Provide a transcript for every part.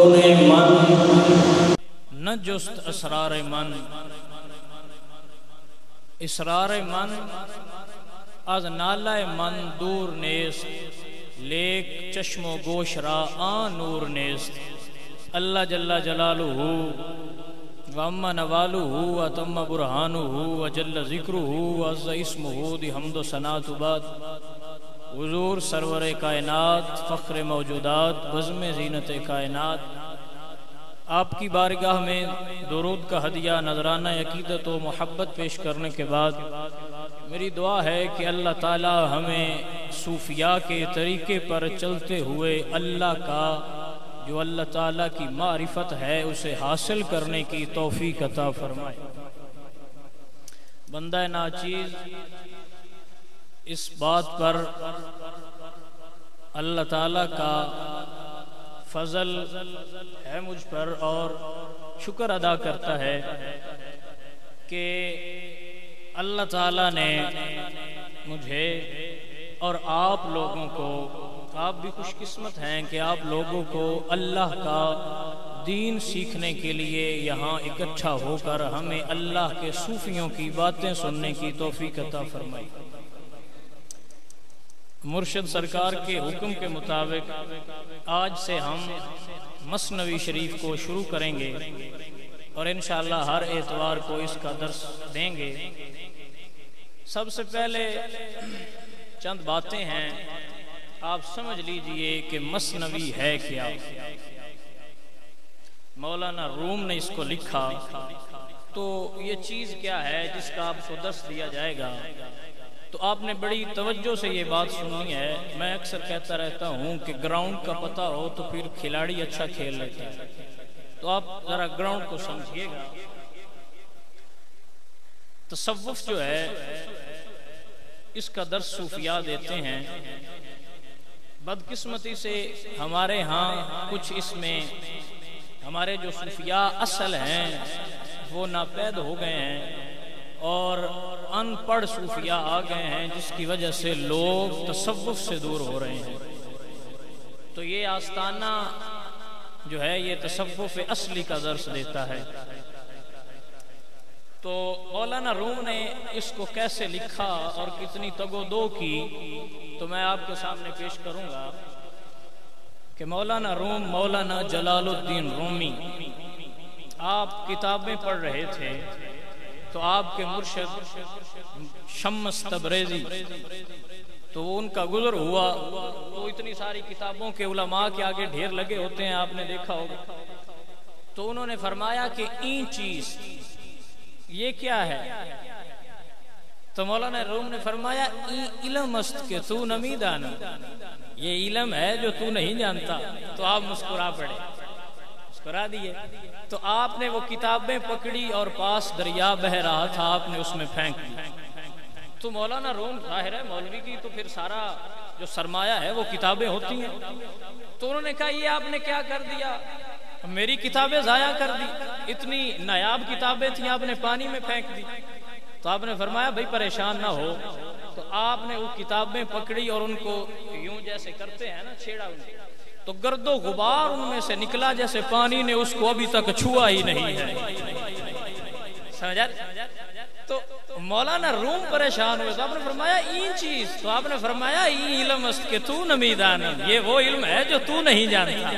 درون من نہ جست اسرار من، اسرار من از نالہ من دور نیست، لیک چشم و گوش را آن نور نیست۔ اللہ جل جلالہ وَأَمَّ نَوَالُهُ وَأَتَمَّ بُرْهَانُهُ وَجَلَّ ذِكْرُهُ وَعَزَّ اسْمُهُ دی حمد و ثنا تو بعد حضور سرور کائنات، فخر موجودات، بزم زینت کائنات، آپ کی بارگاہ میں درود کا ہدیہ نذرانہ عقیدت و محبت پیش کرنے کے بعد میری دعا ہے کہ اللہ تعالی ہمیں صوفیاء کے طریقے پر چلتے ہوئے اللہ کا جو اللہ تعالیٰ کی معرفت ہے اسے حاصل کرنے کی توفیق عطا فرمائے۔ بندہ ناچیز اس بات پر اللہ تعالیٰ کا فضل ہے مجھ پر اور شکر ادا کرتا ہے کہ اللہ تعالیٰ نے مجھے اور آپ لوگوں کو، آپ بھی خوش قسمت ہیں کہ آپ لوگوں کو اللہ کا دین سیکھنے کے لیے یہاں اکٹھا ہو کر ہمیں اللہ کے صوفیوں کی باتیں سننے کی توفیق عطا فرمائی۔ مرشد سرکار کے حکم کے مطابق آج سے ہم مثنوی شریف کو شروع کریں گے اور انشاءاللہ ہر اتوار کو اس کا درس دیں گے۔ سب سے پہلے چند باتیں ہیں، آپ سمجھ لیجئے کہ مثنوی ہے کیا۔ مولانا روم نے اس کو لکھا، تو یہ چیز کیا ہے جس کا آپ کو درس دیا جائے گا، تو آپ نے بڑی توجہ سے یہ بات سننی ہے۔ میں اکثر کہتا رہتا ہوں کہ گراؤنڈ کا پتہ ہو تو پھر کھلاڑی اچھا کھیل لیتا ہے، تو آپ ذرا گراؤنڈ کو سمجھیے گا۔ تصوف جو ہے اس کا درس صوفیاء دیتے ہیں۔ بدقسمتی سے ہمارے ہاں کچھ اس میں ہمارے جو صوفیاء اصل ہیں وہ ناپید ہو گئے ہیں اور ان پڑھ صوفیاء آ گئے ہیں، جس کی وجہ سے لوگ تصوف سے دور ہو رہے ہیں۔ تو یہ آستانہ جو ہے یہ تصوف اصلی کا درس دیتا ہے۔ تو مولانا روم نے اس کو کیسے لکھا اور کتنی تگ و دو کی تو میں آپ کے سامنے پیش کروں گا کہ مولانا روم مولانا جلال الدین رومی، آپ کتابیں پڑھ رہے تھے تو آپ کے مرشد شمس تبریزی تو ان کا گزر ہوا، تو اتنی ساری کتابوں کے علماء کے آگے ڈھیر لگے ہوتے ہیں، آپ نے دیکھا ہوگا۔ تو انہوں نے فرمایا کہ این چیز یہ کیا ہے؟ تو مولانا روم نے فرمایا ای علم است کہ تو نمی دانا، یہ علم ہے جو تو نہیں جانتا۔ تو آپ مسکرا پڑے، مسکرا دیے۔ تو آپ نے وہ کتابیں پکڑی اور پاس دریا بہ رہا تھا، آپ نے اس میں پھینک دی۔ تو مولانا روم ظاہر ہے مولوی کی تو پھر سارا جو سرمایہ ہے وہ کتابیں ہوتی ہیں۔ تو انہوں نے کہا یہ آپ نے کیا کر دیا، میری کتابیں ضائع کر دی، اتنی نایاب کتابیں تھیں آپ نے پانی میں پھینک دی۔ تو آپ نے فرمایا بھائی پریشان نہ ہو۔ تو آپ نے وہ کتابیں پکڑی اور ان کو یوں جیسے کرتے ہیں نا چھیڑا ان کو، تو گرد و غبار ان میں سے نکلا جیسے پانی نے اس کو ابھی تک چھوا ہی نہیں ہے۔ سمجھا؟ تو مولانا روم پریشان ہوئے تو آپ نے فرمایا این چیز، تو آپ نے فرمایا این علم است کہ تو نمی دانا، یہ وہ علم ہے جو تو نہیں جانتا۔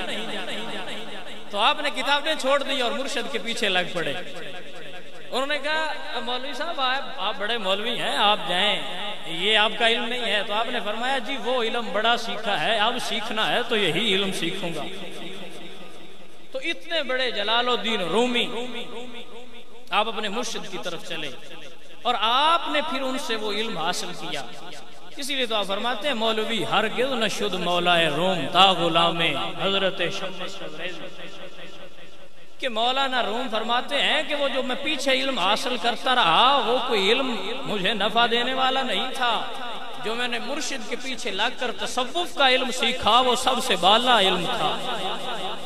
تو آپ نے کتابیں چھوڑ دی اور مرشد کے پیچھے لگ پڑے۔ انہوں نے کہا مولوی صاحب آپ بڑے مولوی ہیں، آپ جائیں، یہ آپ کا علم نہیں ہے۔ تو آپ نے فرمایا جی وہ علم بڑا سیکھا ہے، اب سیکھنا ہے تو یہی علم سیکھوں گا۔ تو اتنے بڑے جلال الدین رومی آپ اپنے مرشد کی طرف چلے اور آپ نے پھر ان سے وہ علم حاصل کیا۔ اسی لیے تو آپ فرماتے ہیں مولوی ہرگز نہ شد مولائے روم تا غلام حضرت شمس تبریزی، کہ مولانا روم فرماتے ہیں کہ وہ جو میں پیچھے علم حاصل کرتا رہا وہ کوئی علم مجھے نفع دینے والا نہیں تھا، جو میں نے مرشد کے پیچھے لگ کر تصوف کا علم سیکھا وہ سب سے بالا علم تھا،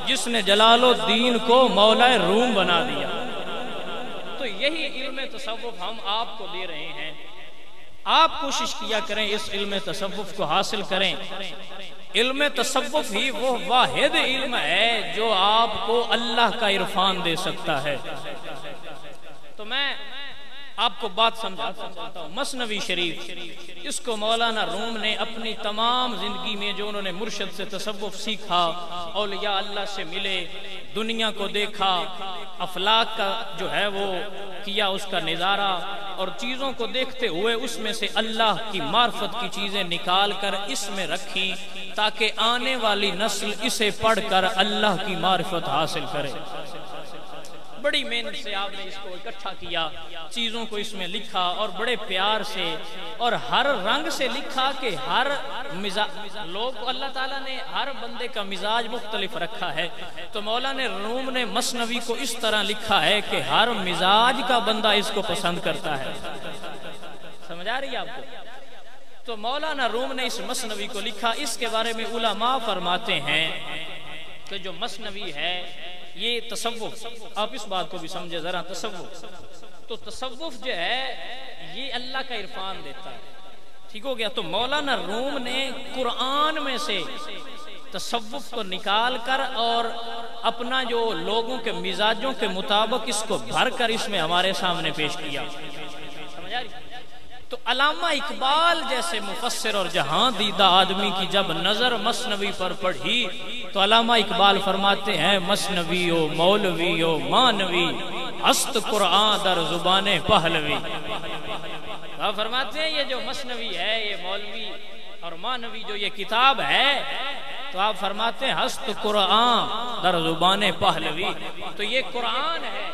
جس نے جلال الدین کو مولا روم بنا دیا۔ تو یہی علم تصوف ہم آپ کو دے رہے ہیں آپ کوشش کیا کریں اس علم تصوف کو حاصل کریں. علم تصوف ہی وہ واحد علم ہے جو آپ کو اللہ کا عرفان دے سکتا ہے. تو میں آپ کو بات سمجھاتا ہوں. مثنوی شریف اس کو مولانا روم نے اپنی تمام زندگی میں جو انہوں نے مرشد سے تصوف سیکھا، اولیاء اللہ سے ملے، دنیا کو دیکھا، افلاک کا جو ہے وہ کیا اس کا نظارہ، اور چیزوں کو دیکھتے ہوئے اس میں سے اللہ کی معرفت کی چیزیں نکال کر اس میں رکھی تاکہ آنے والی نسل اسے پڑھ کر اللہ کی معرفت حاصل کرے. بڑی محنت سے آپ نے اس کو اکٹھا کیا، چیزوں کو اس میں لکھا اور بڑے پیار سے اور ہر رنگ سے لکھا کہ ہر لوگ اللہ تعالیٰ نے ہر بندے کا مزاج مختلف رکھا ہے. تو مولانا روم نے مثنوی کو اس طرح لکھا ہے کہ ہر مزاج کا بندہ اس کو پسند کرتا ہے. سمجھ آ رہی ہے آپ کو؟ تو مولانا روم نے اس مثنوی کو لکھا. اس کے بارے میں علماء فرماتے ہیں کہ جو مثنوی ہے یہ تصوف، آپ اس بات کو بھی سمجھے ذرا. تصوف جو ہے یہ اللہ کا عرفان دیتا ہے. ٹھیک ہو گیا؟ تو مولانا روم نے قرآن میں سے تصوف کو نکال کر اور اپنا جو لوگوں کے مزاجوں کے مطابق اس کو بھر کر اس میں ہمارے سامنے پیش کیا. سمجھ آ رہی؟ تو علامہ اقبال جیسے مفسر اور جہاں دیدہ آدمی کی جب نظر مثنوی پر پڑھی تو علامہ اقبال فرماتے ہیں مثنوی و مولوی و مانوی ہست قرآن در زبان پہلوی. آپ فرماتے ہیں یہ جو مثنوی ہے، یہ مولوی اور مانوی جو یہ کتاب ہے، تو آپ فرماتے ہیں ہست قرآن در زبان پہلوی. تو یہ قرآن ہے.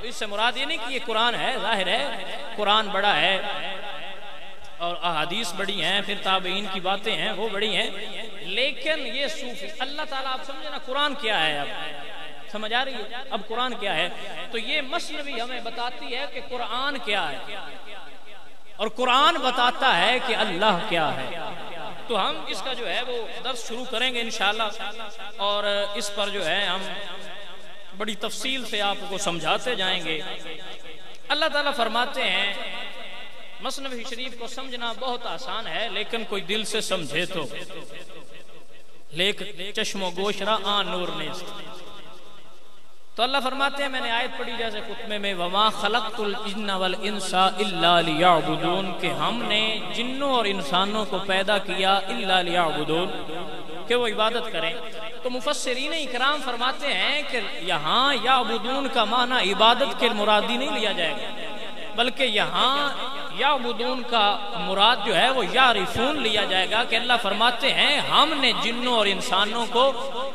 اس سے مراد یہ نہیں کہ یہ قرآن ہے، ظاہر ہے قرآن بڑا ہے اور احادیث بڑی ہیں، پھر تابعین کی باتیں ہیں وہ بڑی ہیں، لیکن یہ صوفی اللہ تعالیٰ، آپ سمجھے نا قرآن کیا ہے. اب سمجھ آ رہی ہے اب قرآن کیا ہے؟ تو یہ مثنوی ہمیں بتاتی ہے کہ قرآن کیا ہے اور قرآن بتاتا ہے کہ اللہ کیا ہے. تو ہم اس کا جو ہے وہ درس شروع کریں گے انشاءاللہ، اور اس پر جو ہے ہم بڑی تفصیل سے آپ کو سمجھاتے جائیں گے. اللہ تعالیٰ فرماتے ہیں مثنوی شریف کو سمجھنا بہت آسان ہے، لیکن کوئی دل سے سمجھے تو لیک چشم و گوش را آن نور نیست. تو اللہ فرماتے ہیں، میں نے آیت پڑھی جیسے خطبے میں، وَمَا خَلَقْتُ الْجِنَّ وَالْإِنسَ إِلَّا لِيَعْبُدُونَ، کہ ہم نے جنوں اور انسانوں کو پیدا کیا إِلَّا لِيَعْبُدُونَ، کہ وہ عبادت کریں. تو مفسرین اکرام فرماتے ہیں کہ یہاں یعبدون کا معنی عبادت کے مرادی نہیں لیا جائے گا، بلکہ یہاں یعبدون کا مراد جو ہے وہ یعرفون لیا جائے گا. کہ اللہ فرماتے ہیں ہم نے جنوں اور انسانوں کو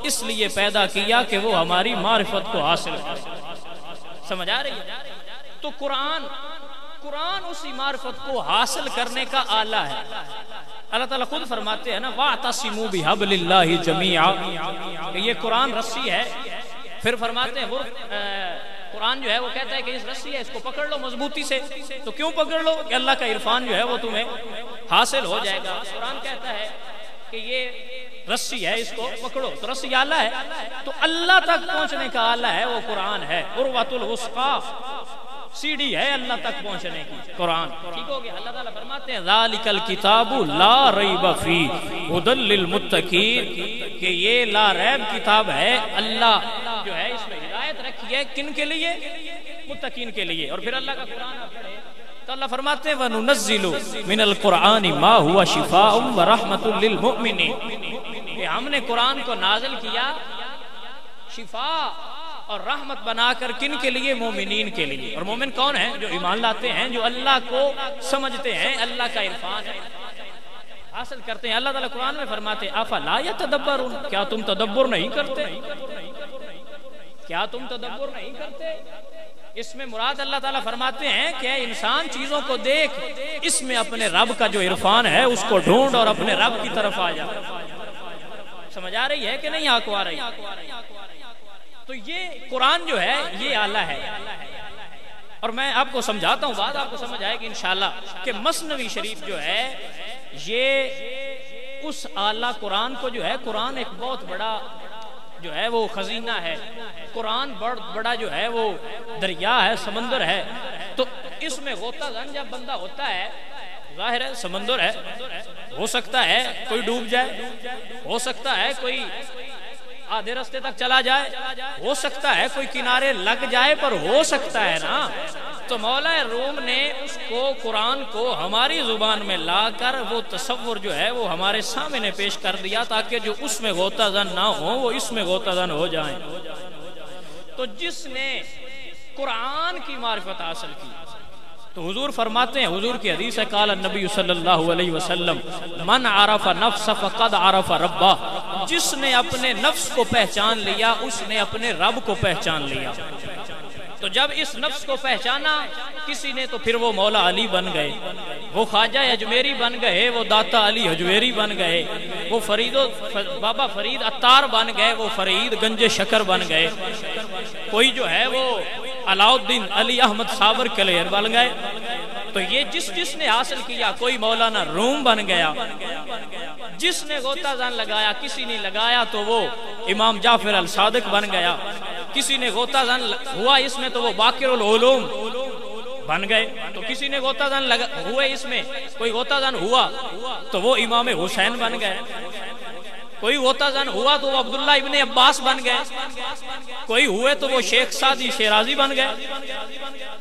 اس لیے پیدا کیا کہ وہ ہماری معرفت کو حاصل کریں. سمجھ آ رہی ہے؟ تو قرآن اسی معرفت کو حاصل کرنے کا آلہ ہے. اللہ تعالیٰ خود فرماتے ہیں نا وَاعْتَصِمُوا بِحَبْلِ اللَّهِ جَمِيعًا، کہ یہ قرآن رسی ہے. پھر فرماتے ہیں قرآن جو ہے وہ کہتا ہے کہ اس رسی ہے، اس کو پکڑ لو مضبوطی سے. تو کیوں پکڑ لو؟ کہ اللہ کا عرفان جو ہے وہ تمہیں حاصل ہو جائے گا. قرآن کہتا ہے کہ یہ رسی ہے، اس کو پکڑو. تو رسی آلہ ہے، تو اللہ تک پہنچنے کا آلہ ہے وہ قرآن ہے. عروۃ الوثقی سیڑھی ہے اللہ تک پہنچنے کی، قرآن. ٹھیک ہو گیا؟ اللہ تعالیٰ فرماتے ہیں ذالک الکتاب لا ریب فیہ ھدی للمتقین، کہ یہ لا ریب کتاب ہے. اللہ جو ہے اس میں ہدایت رکھی ہے کن کے لیے؟ متقین کے لیے. اور پھر اللہ کا قرآن آپ پڑھیں تو اللہ فرماتے ہیں وَنُنَزِّلُ مِنَ الْقُرْآنِ مَا هُوَ شِفَاءٌ وَرَحْمَةٌ لِّلْمُؤْمِنِينَ، کہ ہم نے قرآن کو نازل کیا شفا اور رحمت بنا کر کن کے لیے؟ مومنین کے لیے. اور مومن کون ہیں؟ جو ایمان لاتے ہیں، جو اللہ کو سمجھتے ہیں، اللہ کا عرفان حاصل کرتے ہیں. اللہ تعالیٰ قرآن میں فرماتے ہیں افلا یتدبرون، کیا تم تدبر نہیں کرتے؟ کیا تم تدبر نہیں کرتے؟ اس میں مراد اللہ تعالیٰ فرماتے ہیں کہ اے انسان چیزوں کو دیکھ، اس میں اپنے رب کا جو عرفان ہے اس کو ڈھونڈ اور اپنے رب کی طرف آ جا. سمجھ آ رہی ہے کہ نہیں آپ کو آ رہی؟ تو یہ قرآن جو ہے یہ آلہ ہے. اور میں آپ کو سمجھاتا ہوں، بات آپ کو سمجھ آئے گی انشاءاللہ، کہ مثنوی شریف جو ہے یہ اس آلہ قرآن کو جو ہے، قرآن ایک بہت بڑا جو ہے وہ خزینہ ہے. قرآن بڑا جو ہے وہ دریا ہے، سمندر ہے. تو اس میں غوطہ زن جب بندہ ہوتا ہے، ظاہر ہے سمندر ہے، ہو سکتا ہے کوئی ڈوب جائے، ہو سکتا ہے کوئی آدھے راستے تک چلا جائے، ہو سکتا ہے کوئی کنارے لگ جائے، پر ہو سکتا ہے نا۔ تو مولا روم نے اس کو قرآن کو ہماری زبان میں لا کر وہ تصور جو ہے وہ ہمارے سامنے پیش کر دیا، تاکہ جو اس میں غوطہ زن نہ ہو وہ اس میں غوطہ زن ہو جائیں۔ تو جس نے قرآن کی معرفت حاصل کی، تو حضور فرماتے ہیں، حضور کی حدیث ہے، قال النبی صلی اللہ علیہ وسلم من عرف نفس فقد عرف ربہ، جس نے اپنے نفس کو پہچان لیا اس نے اپنے رب کو پہچان لیا۔ تو جب اس نفس کو پہچانا کسی نے تو پھر وہ مولا علی بن گئے، وہ خواجہ اجمیری بن گئے، وہ داتا علی حجویری بن گئے، وہ بابا فرید عطار بن گئے، وہ فرید گنج شکر بن گئے، کوئی جو ہے وہ علاؤالدین علی احمد صابر کلیر بن گئے۔ تو یہ جس نے حاصل کیا، کوئی مولانا روم بن گیا، جس نے غوطہ زن لگایا، کسی نے لگایا تو وہ امام جعفر الصادق بن گیا، کسی نے غوطہ زن ہوا اس میں تو وہ باقر العلوم بن گئے، تو کسی نے غوطہ زن ہوئے اس میں، کوئی غوطہ زن ہوا تو وہ امام حسین بن گئے، کوئی غوطہ زن ہوا تو وہ عبداللہ ابن عباس بن گئے، کوئی ہوئے تو وہ شیخ سعدی شیرازی بن گئے۔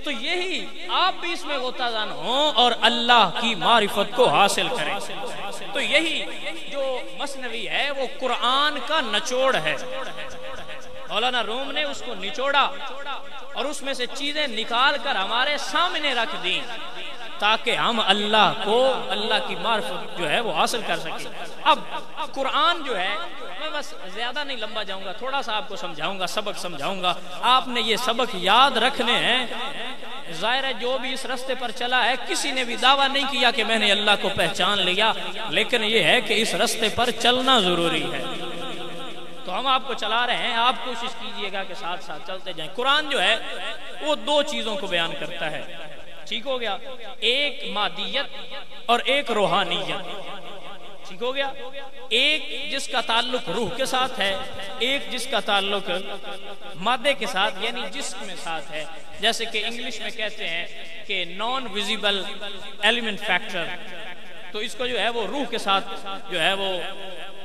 تو یہی آپ بھی اس میں غوطہ زن ہوں اور اللہ کی معرفت کو حاصل کریں۔ تو یہی جو مثنوی ہے وہ قرآن کا نچوڑ ہے۔ مولانا روم نے اس کو نچوڑا اور اس میں سے چیزیں نکال کر ہمارے سامنے رکھ دیں، تاکہ ہم اللہ کو، اللہ کی معرفت جو ہے وہ حاصل کر سکیں۔ اب قرآن جو ہے، میں بس زیادہ نہیں لمبا جاؤں گا، تھوڑا سا آپ کو سمجھاؤں گا، سبق سمجھاؤں گا، آپ نے یہ سبق یاد رکھنے ہیں۔ ظاہر ہے جو بھی اس راستے پر چلا ہے، کسی نے بھی دعویٰ نہیں کیا کہ میں نے اللہ کو پہچان لیا، لیکن یہ ہے کہ اس راستے پر چلنا ضروری ہے۔ تو ہم آپ کو چلا رہے ہیں، آپ کوشش کیجئے گا کہ ساتھ ساتھ چلتے جائیں۔ قرآن جو ہے وہ دو چیزوں کو بیان کرتا ہے، ٹھیک ہو گیا، ایک مادیت اور ایک روحانیت، ٹھیک ہو گیا، ایک جس کا تعلق روح کے ساتھ ہے، ایک جس کا تعلق مادے کے ساتھ یعنی جسم میں ساتھ ہے۔ جیسے کہ انگلش میں کہتے ہیں کہ نان ویزیبل ایلیمنٹ فیکٹر، تو اس کو جو ہے وہ روح کے ساتھ جو ہے وہ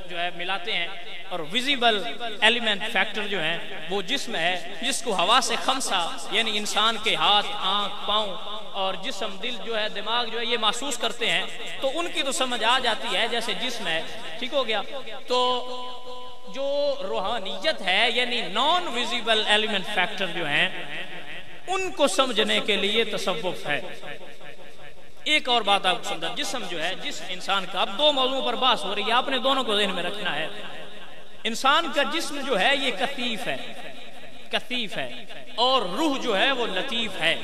جو ہے ملاتے ہیں، اور ویزیبل ایلیمنٹ فیکٹر جو ہے وہ جسم ہے، جس کو حواس خمسہ یعنی انسان کے ہاتھ، آنکھ، پاؤں اور جسم، دل جو ہے، دماغ جو ہے، یہ محسوس کرتے ہیں، تو ان کی تو سمجھ آ جاتی ہے جیسے جسم ہے، ٹھیک ہو گیا۔ تو جو روحانیت ہے یعنی نان ویزیبل ایلیمنٹ فیکٹر جو ہیں، ان کو سمجھنے کے لیے تصوف ہے۔ ایک اور بات آپ کو سمجھا، جسم جو ہے، جسم انسان کا، اب دو موضوعوں پر بحث ہو رہی ہے، آپ نے دونوں کو ذہن میں رکھنا ہے۔ انسان کا جسم جو ہے یہ کثیف ہے، کثیف ہے، اور روح جو ہے وہ لطیف ہے۔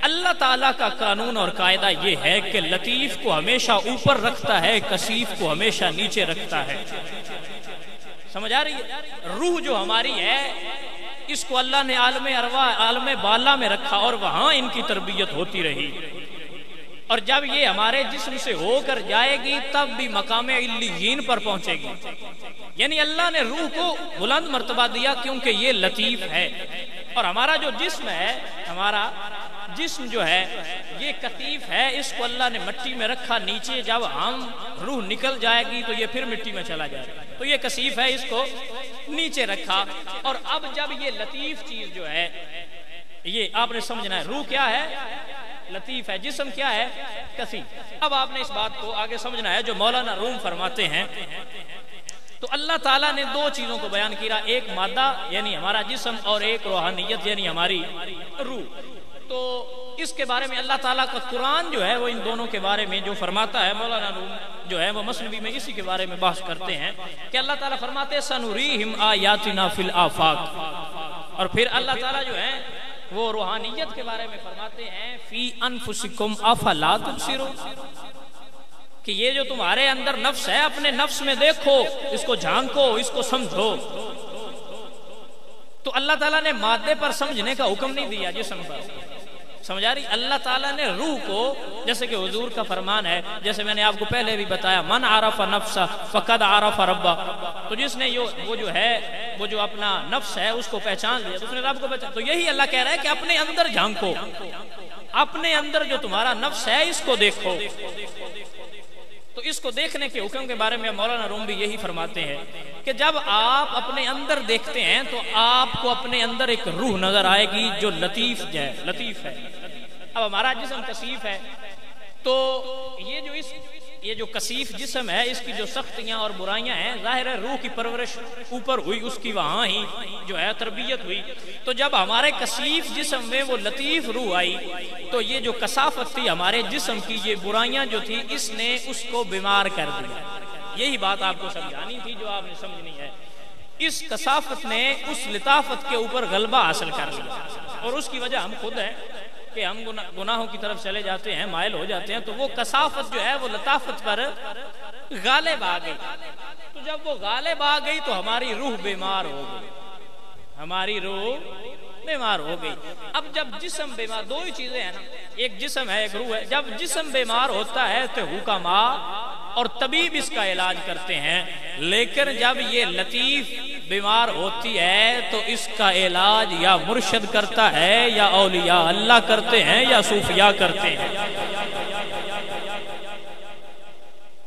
اللہ تعالیٰ کا قانون اور قاعدہ یہ ہے کہ لطیف کو ہمیشہ اوپر رکھتا ہے، کثیف کو ہمیشہ نیچے رکھتا ہے۔ سمجھ آ رہی ہے؟ روح جو ہماری ہے، اس کو اللہ نے عالم ارواح، عالم بالا میں رکھا اور وہاں ان کی تربیت ہوتی رہی، اور جب یہ ہمارے جسم سے ہو کر جائے گی تب بھی مقام علیین پر پہنچے گی۔ یعنی اللہ نے روح کو بلند مرتبہ دیا کیونکہ یہ لطیف ہے، اور ہمارا جو جسم ہے، ہمارا جسم جو ہے یہ کثیف ہے، اس کو اللہ نے مٹی میں رکھا نیچے، جب ہم روح نکل جائے گی تو یہ پھر مٹی میں چلا جائے گا، تو یہ کثیف ہے، اس کو نیچے رکھا۔ اور اب جب یہ لطیف چیز جو ہے، یہ آپ نے سمجھنا ہے، روح کیا ہے؟ لطیف ہے، جسم کیا ہے؟ کثیف۔ اب آپ نے اس بات کو آگے سمجھنا ہے جو مولانا روم فرماتے ہیں۔ تو اللہ تعالیٰ نے دو چیزوں کو بیان کیا، ایک مادہ یعنی ہمارا جسم، اور ایک روحانیت یعنی ہماری روح۔ تو اس کے بارے میں اللہ تعالیٰ کا قرآن جو ہے وہ ان دونوں کے بارے میں جو فرماتا ہے، مولانا روم جو ہے وہ مثنوی میں اسی کے بارے میں بحث کرتے ہیں کہ اللہ تعالیٰ فرماتے ہیں سنوریہم آیاتنا فی الآفاق، اور پھر اللہ تعالیٰ جو ہے وہ روحانیت کے بارے میں فرماتے ہیں فی انفسکم افلا تبصرون، کہ یہ جو تمہارے اندر نفس ہے، اپنے نفس میں دیکھو، اس کو جھانکو، اس کو سمجھو۔ تو اللہ تعالیٰ نے مادے پر سمجھنے کا حکم نہیں دیا، جسم پر، سمجھ آ رہی؟ اللہ تعالیٰ نے روح کو، جیسے کہ حضور کا فرمان ہے، جیسے میں نے آپ کو پہلے بھی بتایا، من عرف نفسہ فقد عرف ربہ، تو جس نے وہ جو ہے وہ جو اپنا نفس ہے اس کو پہچان لیا تو اس نے رب کو پہچان۔ تو یہی اللہ کہہ رہا ہے کہ اپنے اندر جھانکو، اپنے اندر جو تمہارا نفس ہے اس کو دیکھو، تو اس کو دیکھنے کے حکم کے بارے میں مولانا روم بھی یہی فرماتے ہیں کہ جب آپ اپنے اندر دیکھتے ہیں تو آپ کو اپنے اندر ایک روح نظر آئے گی جو لطیف ہے. اب ہمارا جسم کثیف ہے تو یہ جو کثیف جسم ہے اس کی جو سختیاں اور برائیاں ہیں ظاہر ہے روح کی پرورش اوپر ہوئی، اس کی وہاں ہی جو ہے تربیت ہوئی. تو جب ہمارے کثیف جسم میں وہ لطیف روح آئی تو یہ جو کثافت تھی ہمارے جسم کی، یہ برائیاں جو تھی، اس نے اس کو بیمار کر دیا. یہی بات آپ کو سمجھانی تھی جو آپ نے سمجھنی ہے. اس کثافت نے اس لطافت کے اوپر غلبہ حاصل کر لیا اور اس کی وجہ ہم خود ہیں کہ ہم گناہوں کی طرف چلے جاتے ہیں، مائل ہو جاتے ہیں. تو وہ کثافت جو ہے وہ لطافت پر غالب آ گئی. تو جب وہ غالب آ گئی تو ہماری روح بیمار ہو گئی، ہماری روح بیمار ہو گئی. اب جب جسم بیمار، دو ہی چیزیں ہیں نا، ایک جسم ہے ایک روح ہے. جب جسم بیمار ہوتا ہے تو حکما اور طبیب اس کا علاج کرتے ہیں، لیکن جب یہ لطیف بیمار ہوتی ہے تو اس کا علاج یا مرشد کرتا ہے یا اولیاء اللہ کرتے ہیں یا صوفیاء کرتے ہیں.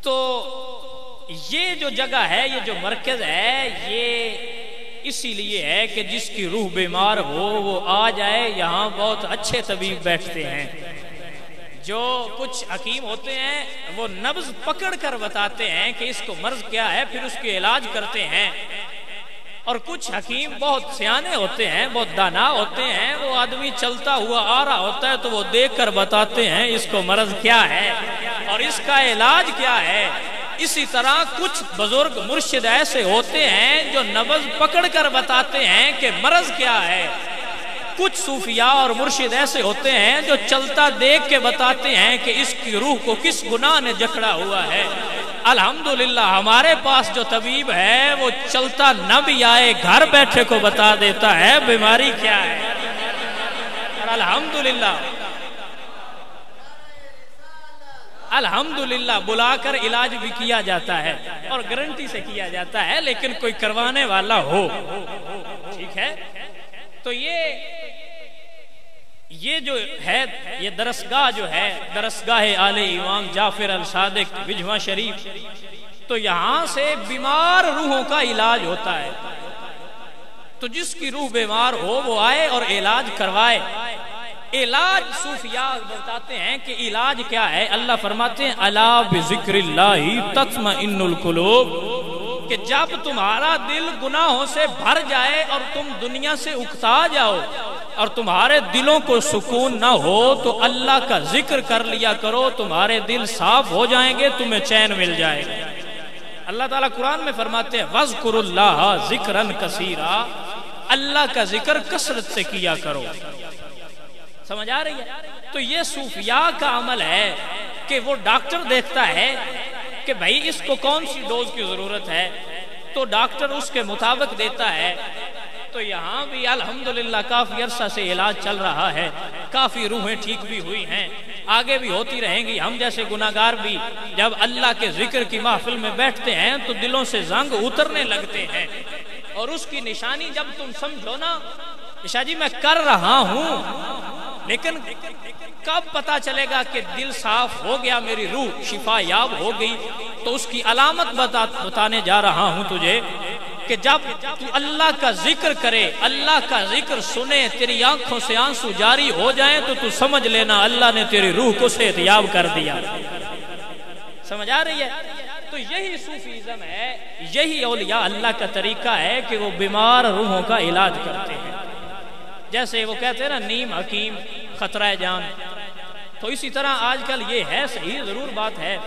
تو یہ جو جگہ ہے، یہ جو مرکز ہے، یہ اسی لیے ہے کہ جس کی روح بیمار ہو وہ آ جائے. یہاں بہت اچھے طبیب بیٹھتے ہیں، جو کچھ حکیم ہوتے ہیں وہ نبض پکڑ کر بتاتے ہیں کہ اس کو مرض کیا ہے، پھر اس کے علاج کرتے ہیں. اور کچھ حکیم بہت سیانے ہوتے ہیں، بہت دانا ہوتے ہیں، وہ آدمی چلتا ہوا آ رہا ہوتا ہے تو وہ دیکھ کر بتاتے ہیں اس کو مرض کیا ہے اور اس کا علاج کیا ہے. اسی طرح کچھ بزرگ مرشد ایسے ہوتے ہیں جو نبض پکڑ کر بتاتے ہیں کہ مرض کیا ہے. کچھ صوفیاء اور مرشد ایسے ہوتے ہیں جو چلتا دیکھ کے بتاتے ہیں کہ اس کی روح کو کس گناہ نے جکڑا ہوا ہے. الحمدللہ ہمارے پاس جو طبیب ہے وہ چلتا نہ بھی آئے، گھر بیٹھے کو بتا دیتا ہے بیماری کیا ہے. اور الحمدللہ بلا کر علاج بھی کیا جاتا ہے اور گارنٹی سے کیا جاتا ہے، لیکن کوئی کروانے والا ہو. ٹھیک ہے. تو یہ جو ہے، یہ درسگاہ جو ہے، درسگاہ آل امام جعفر الصادق وجوہ شریف، تو یہاں سے بیمار روحوں کا علاج ہوتا ہے. تو جس کی روح بیمار ہو وہ آئے اور علاج کروائے. علاج صوفیاء بتاتے ہیں کہ علاج کیا ہے. اللہ فرماتے ہیں الا بذکر اللہ تطمئن القلوب، کہ جب تمہارا دل گناہوں سے بھر جائے اور تم دنیا سے اکتا جاؤ اور تمہارے دلوں کو سکون نہ ہو تو اللہ کا ذکر کر لیا کرو، تمہارے دل صاف ہو جائیں گے، تمہیں چین مل جائے گا. اللہ تعالیٰ قرآن میں فرماتے ہیں وَاذْكُرُوا اللَّهَ ذِكْرًا كَثِيرًا، اللہ کا ذکر کثرت سے کیا کرو. سمجھ آ رہی ہے؟ تو یہ صوفیاء کا عمل ہے کہ وہ ڈاکٹر دیکھتا ہے کہ بھائی اس کو کون سی ڈوز کی ضرورت ہے تو ڈاکٹر اس کے مطابق دیتا ہے. تو یہاں بھی الحمدللہ کافی عرصہ سے علاج چل رہا ہے، کافی روحیں ٹھیک بھی ہوئی ہیں، آگے بھی ہوتی رہیں گی. ہم جیسے گناہگار بھی جب اللہ کے ذکر کی محفل میں بیٹھتے ہیں تو دلوں سے زنگ اترنے لگتے ہیں. اور اس کی نشانی جب تم سمجھو نا، عشاء جی میں کر رہا ہوں، لیکن کب پتا چلے گا کہ دل صاف ہو گیا، میری روح شفا یاب ہو گئی، تو اس کی علامت بتانے جا رہا ہوں تجھے کہ جب تو اللہ کا ذکر کرے، اللہ کا ذکر سنے، تیری آنکھوں سے آنسو جاری ہو جائیں تو سمجھ لینا اللہ نے تیری روح کو صحت یاب کر دیا. سمجھ آ رہی ہے؟ تو یہی صوفیزم ہے، یہی اولیاء اللہ کا طریقہ ہے کہ وہ بیمار روحوں کا علاج کرتے ہیں. جیسے وہ کہتے ہیں نا نیم حکیم خطرہ جان، تو اسی طرح آج کل یہ ہے، صحیح ضرور بات ہے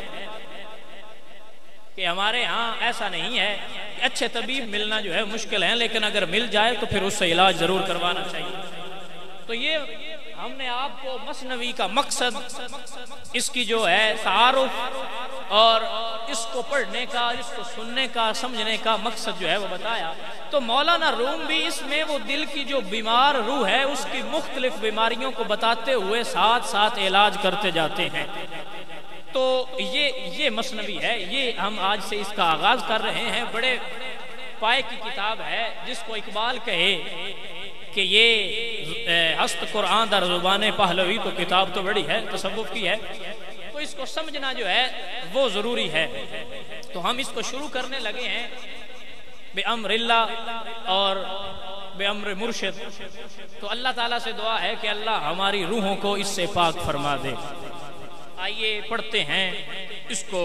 کہ ہمارے ہاں ایسا نہیں ہے کہ اچھے طبیب ملنا جو ہے مشکل ہے، لیکن اگر مل جائے تو پھر اس سے علاج ضرور کروانا چاہیے. تو یہ ہم نے آپ کو مثنوی کا مقصد، اس کی جو ہے تعارف اور اس کو پڑھنے کا، اس کو سننے کا، سمجھنے کا مقصد جو ہے وہ بتایا. تو مولانا روم بھی اس میں وہ دل کی جو بیمار روح ہے اس کی مختلف بیماریوں کو بتاتے ہوئے ساتھ ساتھ علاج کرتے جاتے ہیں. تو یہ مثنوی ہے، یہ ہم آج سے اس کا آغاز کر رہے ہیں. بڑے پائے کی کتاب ہے جس کو اقبال کہے کہ یہ ہست قرآن در زبان پہلوی، تو کتاب تو بڑی ہے، تصوف کی ہے. تو اس کو سمجھنا جو ہے وہ ضروری ہے. تو ہم اس کو شروع کرنے لگے ہیں بے امر اللہ اور بے امر مرشد. تو اللہ تعالیٰ سے دعا ہے کہ اللہ ہماری روحوں کو اس سے پاک فرما دے. آئیے پڑھتے ہیں اس کو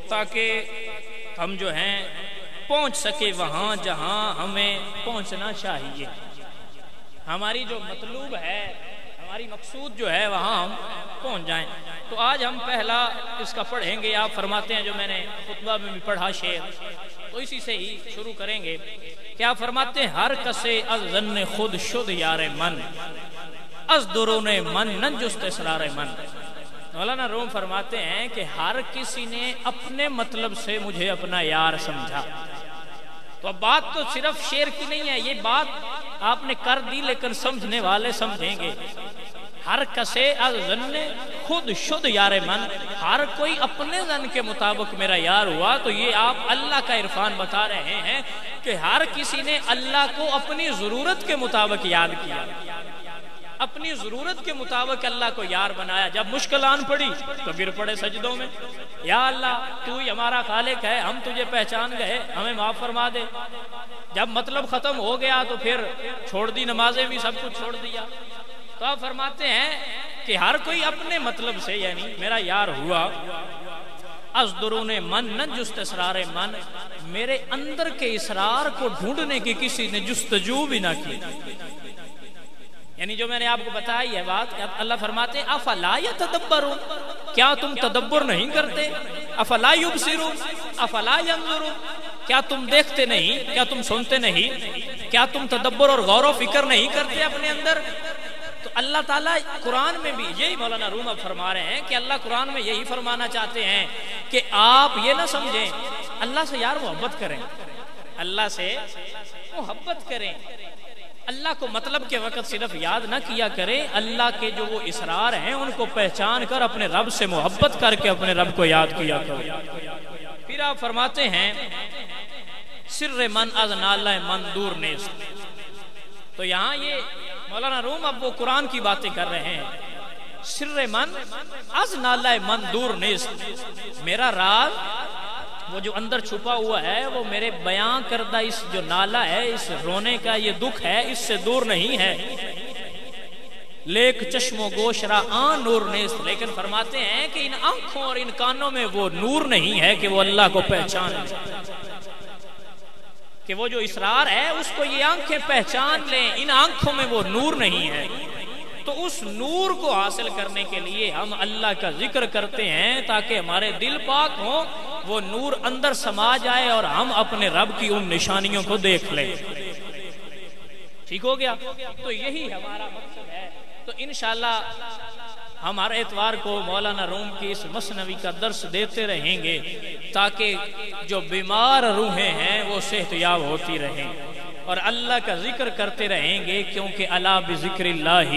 تاکہ ہم جو ہیں پہنچ سکے وہاں جہاں ہمیں پہنچنا چاہیے. ہماری جو مطلوب ہے، ہماری مقصود جو ہے وہاں ہم پہنچ جائیں. تو آج ہم پہلا اس کا پڑھیں گے. آپ فرماتے ہیں جو میں نے خطبہ میں بھی پڑھا شعر، تو اسی سے ہی شروع کریں گے. کیا فرماتے ہیں؟ ہر کسے از ظن خود شد یار من، از درون من ننجست اسرار من. مولانا روم فرماتے ہیں کہ ہر کسی نے اپنے مطلب سے مجھے اپنا یار سمجھا. تو اب بات تو صرف شعر کی نہیں ہے، یہ بات آپ نے کر دی لیکن سمجھنے والے سمجھیں گے. ہر کسے از ظن خود شد یار من، ہر کوئی اپنے ظن کے مطابق میرا یار ہوا. تو یہ آپ اللہ کا عرفان بتا رہے ہیں کہ ہر کسی نے اللہ کو اپنی ضرورت کے مطابق یاد کیا، اپنی ضرورت کے مطابق اللہ کو یار بنایا. جب مشکل آن پڑی تو گر پڑے سجدوں میں، یا اللہ تو ہی ہمارا خالق ہے، ہم تجھے پہچان گئے، ہمیں معاف فرما دے. جب مطلب ختم ہو گیا تو پھر چھوڑ دی نمازیں بھی، سب کچھ چھوڑ دیا. تو آپ فرماتے ہیں کہ ہر کوئی اپنے مطلب سے یعنی میرا یار ہوا. از درون من نجست اسرار من، میرے اندر کے اسرار کو ڈھونڈنے کی کسی نے جستجو بھی نہ کی. یعنی جو میں نے آپ کو بتائی ہے بات، اللہ فرماتے ہیں افلا یتدبرون، کیا تم تدبر نہیں کرتے؟ افلا یبصرون افلا ینظرون، کیا تم دیکھتے نہیں؟ کیا تم سنتے نہیں؟ کیا تم تدبر اور غور و فکر نہیں کرتے اپنے اندر؟ تو اللہ تعالیٰ قرآن میں بھی یہی مولانا روم اب فرما رہے ہیں کہ اللہ قرآن میں یہی فرمانا چاہتے ہیں کہ آپ یہ نہ سمجھیں، اللہ سے یار محبت کریں، اللہ سے محبت کریں. اللہ کو مطلب کے وقت صرف یاد نہ کیا کریں، اللہ کے جو وہ اسرار ہیں ان کو پہچان کر اپنے رب سے محبت کر کے اپنے رب کو یاد کیا کرو. پھر آپ فرماتے ہیں سر من از نالہ من دور نیست. تو یہاں یہ مولانا روم اب وہ قرآن کی باتیں کر رہے ہیں. سر من از نالہ من دور نیست، میرا راز وہ جو اندر چھپا ہوا ہے وہ میرے بیان کردہ اس جو نالہ ہے، اس رونے کا یہ دکھ ہے، اس سے دور نہیں ہے. لیک چشم و گوش را آن نور نیست، لیکن فرماتے ہیں کہ ان آنکھوں اور ان کانوں میں وہ نور نہیں ہے کہ وہ اللہ کو پہچان لیں، کہ وہ جو اسرار ہے اس کو یہ آنکھیں پہچان لیں. ان آنکھوں میں وہ نور نہیں ہے. تو اس نور کو حاصل کرنے کے لیے ہم اللہ کا ذکر کرتے ہیں تاکہ ہمارے دل پاک ہوں، وہ نور اندر سما جائے اور ہم اپنے رب کی ان نشانیوں کو دیکھ لیں. ٹھیک ہو گیا؟ تو یہی ہمارا مقصد ہے. تو انشاءاللہ ہم ہر اتوار کو مولانا روم کی اس مثنوی کا درس دیتے رہیں گے تاکہ جو بیمار روحیں ہیں وہ صحت یاب ہوتی رہیں اور اللہ کا ذکر کرتے رہیں گے، کیونکہ الا بذکر اللہ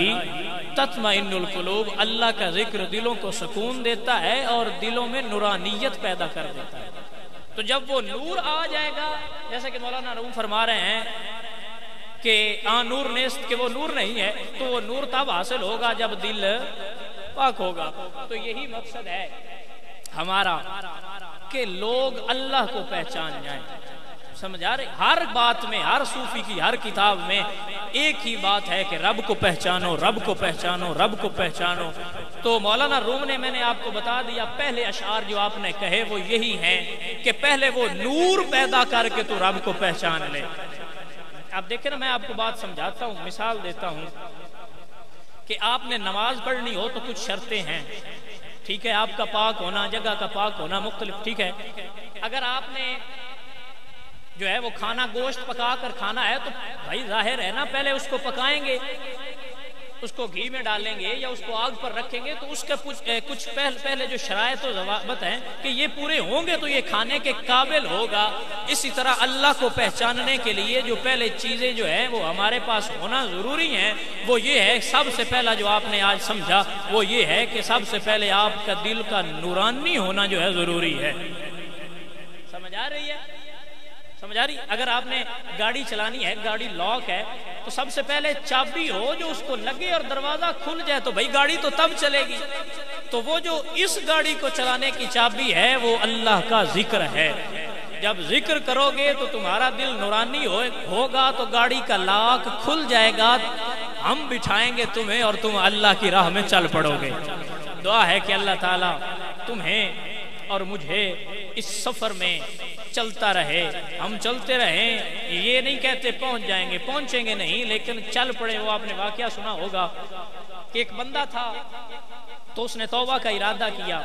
تطمئن القلوب، اللہ کا ذکر دلوں کو سکون دیتا ہے اور دلوں میں نورانیت پیدا کر دیتا ہے. تو جب وہ نور آ جائے گا، جیسا کہ مولانا روم فرما رہے ہیں کہ نور نیست، کہ وہ نور نہیں ہے، تو وہ نور تب حاصل ہوگا جب دل پاک ہوگا. تو یہی مقصد ہے ہمارا کہ لوگ اللہ کو پہچان جائیں. سمجھا رہے؟ ہر بات میں، ہر صوفی کی ہر کتاب میں ایک ہی بات ہے کہ رب کو پہچانو، رب کو پہچانو، رب کو پہچانو. تو مولانا روم نے، میں نے آپ کو بتا دیا، پہلے اشعار جو آپ نے کہے وہ یہی ہیں کہ پہلے وہ نور پیدا کر کے تو رب کو پہچان لے. آپ دیکھیں نا، میں آپ کو بات سمجھاتا ہوں، مثال دیتا ہوں کہ آپ نے نماز پڑھنی ہو تو کچھ شرطیں ہیں. ٹھیک ہے، آپ کا پاک ہونا، جگہ کا پاک ہونا، مختلف. ٹھیک ہے، اگر آپ نے جو ہے وہ کھانا گوشت پکا کر کھانا ہے تو بھائی ظاہر ہے نا، پہلے اس کو پکائیں گے، اس کو گھی میں ڈالیں گے یا اس کو آگ پر رکھیں گے، تو اس کا کچھ پہلے جو شرائط و ضوابط ہیں کہ یہ پورے ہوں گے تو یہ کھانے کے قابل ہوگا. اسی طرح اللہ کو پہچاننے کے لیے جو پہلے چیزیں جو ہیں وہ ہمارے پاس ہونا ضروری ہیں، وہ یہ ہے، سب سے پہلا جو آپ نے آج سمجھا وہ یہ ہے کہ سب سے پہلے آپ کا دل کا نورانی ہونا جو ہے ضروری ہے. سمجھ آ رہی ہے؟ سمجھ آ رہی؟ اگر آپ نے گاڑی چلانی ہے، گاڑی لاک ہے، تو سب سے پہلے چابی ہو جو اس کو لگے اور دروازہ کھل جائے تو بھائی گاڑی تو تب چلے گی. تو تو وہ جو اس گاڑی کو چلانے کی چابی ہے وہ اللہ کا ذکر ہے. جب ذکر کرو گے تو تمہارا دل نورانی ہوگا تو گاڑی کا لاک کھل جائے گا، ہم بٹھائیں گے تمہیں اور تم اللہ کی راہ میں چل پڑو گے. دعا ہے کہ اللہ تعالیٰ تمہیں اور مجھے اس سفر میں چلتا رہے، ہم چلتے رہیں. یہ نہیں کہتے پہنچ جائیں گے، پہنچیں گے نہیں، لیکن چل پڑے. وہ آپ نے واقعہ سنا ہوگا کہ ایک بندہ تھا تو اس نے توبہ کا ارادہ کیا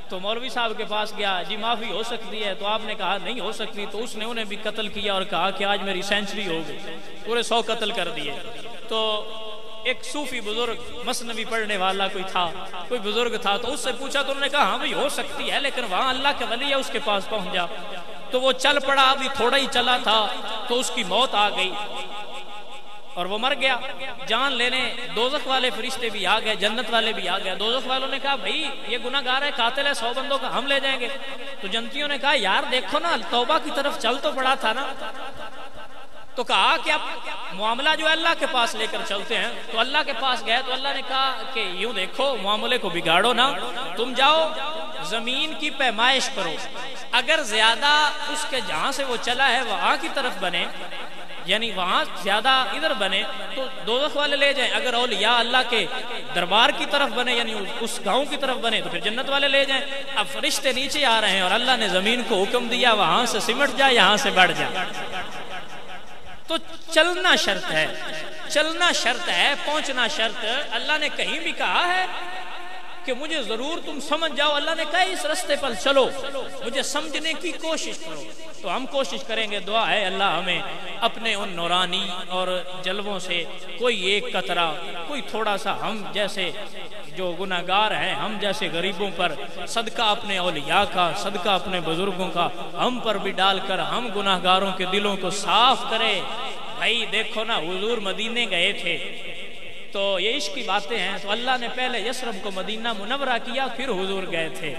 تو مولوی صاحب کے پاس گیا، جی معافی ہو سکتی ہے؟ تو آپ نے کہا نہیں ہو سکتی. تو اس نے انہیں بھی قتل کیا اور کہا کہ آج میری سینچری ہو گئی، پورے 100 قتل کر دیے. تو ایک صوفی بزرگ مثنوی پڑھنے والا کوئی بزرگ تھا، تو اس سے پوچھا تو انہوں نے کہا ہاں بھئی ہو سکتی ہے، لیکن وہاں اللہ کے ولی ہے، اس کے پاس پہنچ جا. تو وہ چل پڑا، ابھی تھوڑا ہی چلا تھا تو اس کی موت آ گئی اور وہ مر گیا. جان لینے دوزخ والے فرشتے بھی آ گئے، جنت والے بھی آ گئے. دوزخ والوں نے کہا بھئی یہ گناہ گار ہے، قاتل ہے، 100 بندوں کا ہم لے جائیں گے. تو جنتیوں نے کہا یار دیکھو نا، توبہ کی طرف چل تو پڑا تھا نا. تو کہا کہ اب معاملہ جو ہے اللہ کے پاس لے کر چلتے ہیں. تو اللہ کے پاس گئے تو اللہ نے کہا کہ یوں دیکھو، معاملے کو بگاڑو نا، تم جاؤ زمین کی پیمائش کرو، اگر زیادہ اس کے جہاں سے وہ چلا ہے وہاں کی طرف بنے، یعنی وہاں زیادہ ادھر بنے تو دوزخ والے لے جائیں. اگر اولیاء اللہ کے دربار کی طرف بنے، یعنی اس گاؤں کی طرف بنے، تو پھر جنت والے لے جائیں. اب فرشتے نیچے آ رہے ہیں اور اللہ نے زمین کو حکم دیا وہاں سے سمٹ جا، یہاں سے بڑھ جا. تو چلنا شرط ہے، چلنا شرط ہے، پہنچنا شرط. اللہ نے کہیں بھی کہا ہے کہ مجھے ضرور تم سمجھ جاؤ، اللہ نے کہا اس رستے پر چلو، مجھے سمجھنے کی کوشش کرو. تو ہم کوشش کریں گے. دعا ہے اللہ ہمیں اپنے ان نورانی اور جلووں سے کوئی ایک قطرہ، کوئی تھوڑا سا ہم جیسے جو گناہگار ہیں، ہم جیسے غریبوں پر صدقہ اپنے اولیاء کا، صدقہ اپنے بزرگوں کا ہم پر بھی ڈال کر ہم گناہگاروں کے دلوں کو صاف کرے. بھائی دیکھو نا، حضور مدینے گئے تھے تو یہ عشق کی باتیں ہیں. تو اللہ نے پہلے یثرب کو مدینہ منورہ کیا، پھر حضور گئے تھے.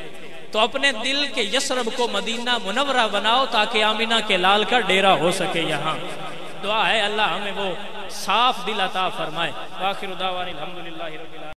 تو اپنے دل کے یثرب کو مدینہ منورہ بناؤ تاکہ آمینہ کے لال کا ڈیرا ہو سکے یہاں. دعا ہے اللہ ہمیں وہ صاف دل عطا فرمائے. وآخر دعوانا الحمدللہ رب العالمین.